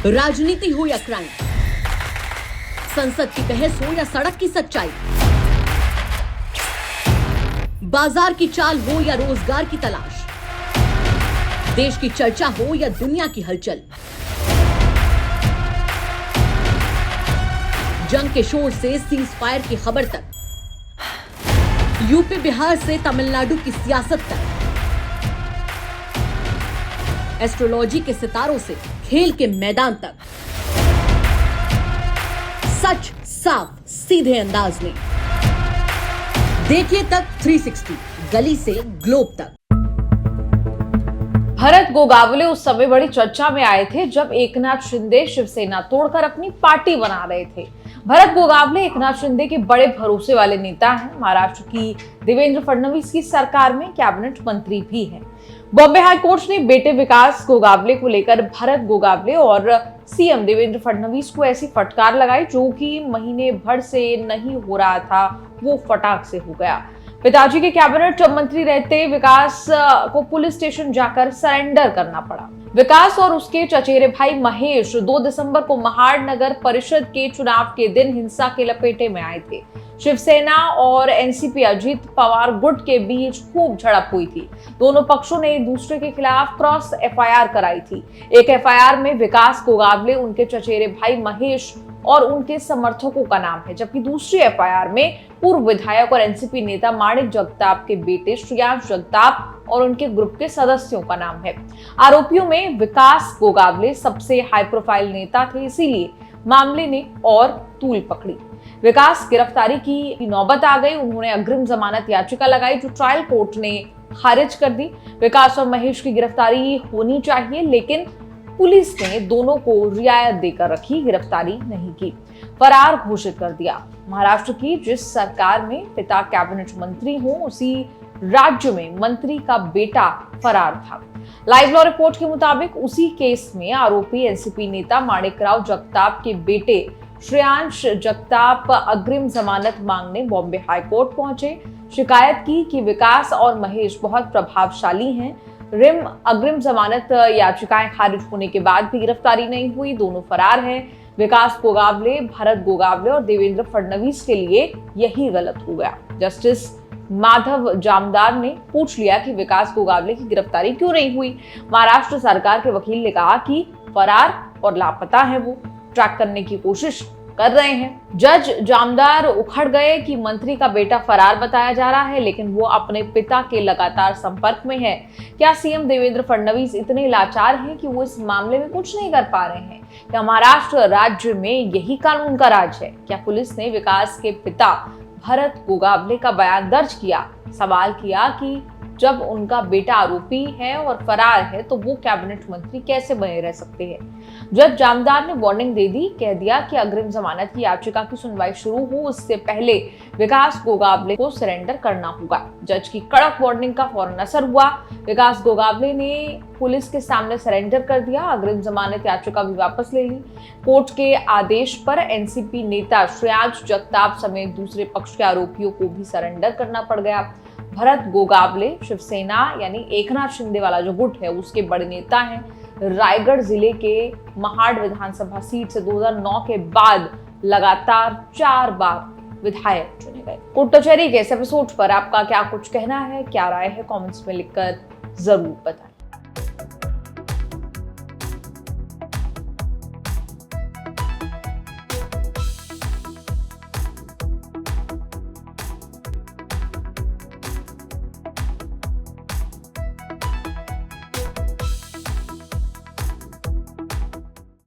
राजनीति हो या क्राइम, संसद की बहस हो या सड़क की सच्चाई, बाजार की चाल हो या रोजगार की तलाश, देश की चर्चा हो या दुनिया की हलचल, जंग के शोर से सीज फायर की खबर तक, यूपी बिहार से तमिलनाडु की सियासत तक, एस्ट्रोलॉजी के सितारों से खेल के मैदान तक, सच साफ सीधे अंदाज में। देखिए तक 360, गली से ग्लोब तक। भरत गोगावले उस समय बड़ी चर्चा में आए थे जब एकनाथ शिंदे शिवसेना तोड़कर अपनी पार्टी बना रहे थे। भरत गोगावले एकनाथ शिंदे के बड़े भरोसे वाले नेता हैं। महाराष्ट्र की देवेंद्र फडणवीस की सरकार में कैबिनेट मंत्री भी हैं। बॉम्बे हाई कोर्ट ने बेटे विकास गोगावले को लेकर भरत गोगावले और सीएम देवेंद्र फडणवीस को ऐसी फटकार लगाई जो कि महीने भर से नहीं हो रहा था, वो फटाक से हो गया। पिताजी के कैबिनेट मंत्री रहते विकास को पुलिस स्टेशन जाकर सरेंडर करना पड़ा। विकास और उसके चचेरे भाई महेश 2 दिसंबर को महाड़ नगर परिषद के चुनाव के दिन हिंसा के लपेटे में आए थे। शिवसेना और एनसीपी अजित पवार गुट के बीच खूब झड़प हुई थी। दोनों पक्षों ने एक दूसरे के खिलाफ क्रॉस एफआईआर कराई थी। एक एफआईआर में विकास गोगावले, उनके चचेरे भाई महेश और उनके समर्थकों का नाम है, जबकि दूसरी एफआईआर में पूर्व विधायक और एनसीपी नेता माणिक जगताप के बेटे श्रेयांश जगताप और उनके ग्रुप के सदस्यों का नाम है। आरोपियों में विकास गोगावले सबसे हाई प्रोफाइल नेता थे, इसीलिए मामले ने और तूल पकड़ी। विकास गिरफ्तारी की नौबत आ गई। उन्होंने अग्रिम जमानत याचिका लगाई जो ट्रायल कोर्ट ने खारिज कर दी। विकास और महेश की गिरफ्तारी होनी चाहिए, लेकिन पुलिस ने दोनों को रियायत देकर रखी, गिरफ्तारी नहीं की, फरार घोषित कर दिया। महाराष्ट्र की जिस सरकार में पिता कैबिनेट मंत्री हो, उसी राज्य में मंत्री का बेटा फरार था। लाइव लॉ रिपोर्ट के मुताबिक उसी केस में आरोपी एनसीपी नेता माणिकराव जगताप के बेटे श्रेयांश जगताप अग्रिम जमानत मांगने बॉम्बे हाई कोर्ट पहुंचे। शिकायत की कि विकास और महेश बहुत प्रभावशाली हैं। अग्रिम जमानत याचिकाएं खारिज होने के बाद भी गिरफ्तारी नहीं हुई, दोनों फरार हैं। विकास गोगावले, भरत गोगावले और देवेंद्र फडणवीस के लिए यही गलत हो गया। जस्टिस माधव जामदार ने पूछ लिया कि विकास गोगावले की गिरफ्तारी क्यों नहीं हुई। महाराष्ट्र सरकार के वकील ने कहा कि फरार और लापता है, वो ट्रैक करने की कोशिश कर रहे हैं। जज जामदार उखड़ गए कि मंत्री का बेटा फरार बताया जा रहा है, लेकिन वो अपने पिता के लगातार संपर्क में है। क्या सीएम देवेंद्र फडणवीस इतने लाचार हैं कि वो इस मामले में कुछ नहीं कर पा रहे हैं? क्या महाराष्ट्र राज्य में यही कानून का राज है? क्या पुलिस ने विकास के पिता भरत गोगावले का बयान दर्ज किया? सवाल किया कि जब उनका बेटा आरोपी है और फरार है तो वो कैबिनेट मंत्री कैसे बने रह सकते हैं? जज जामदार ने वार्निंग दे दी, कह दिया कि अग्रिम जमानत की याचिका की सुनवाई शुरू हो उससे पहले विकास गोगावले को सरेंडर करना होगा। जज की कड़क वार्निंग का फौरन असर हुआ। विकास गोगावले ने पुलिस के सामने सरेंडर कर दिया, अग्रिम जमानत याचिका भी वापस ले ली। कोर्ट के आदेश पर एनसीपी नेता श्रेयांश जगताप समेत दूसरे पक्ष के आरोपियों को भी सरेंडर करना पड़ गया। भरत गोगावले शिवसेना यानी एकनाथ शिंदे वाला जो गुट है उसके बड़े नेता हैं। रायगढ़ जिले के महाड़ विधानसभा सीट से 2009 के बाद लगातार 4 बार विधायक चुने गए। कोर्ट कचहरी के इस एपिसोड पर आपका क्या कुछ कहना है, क्या राय है, कमेंट्स में लिखकर जरूर बताएं।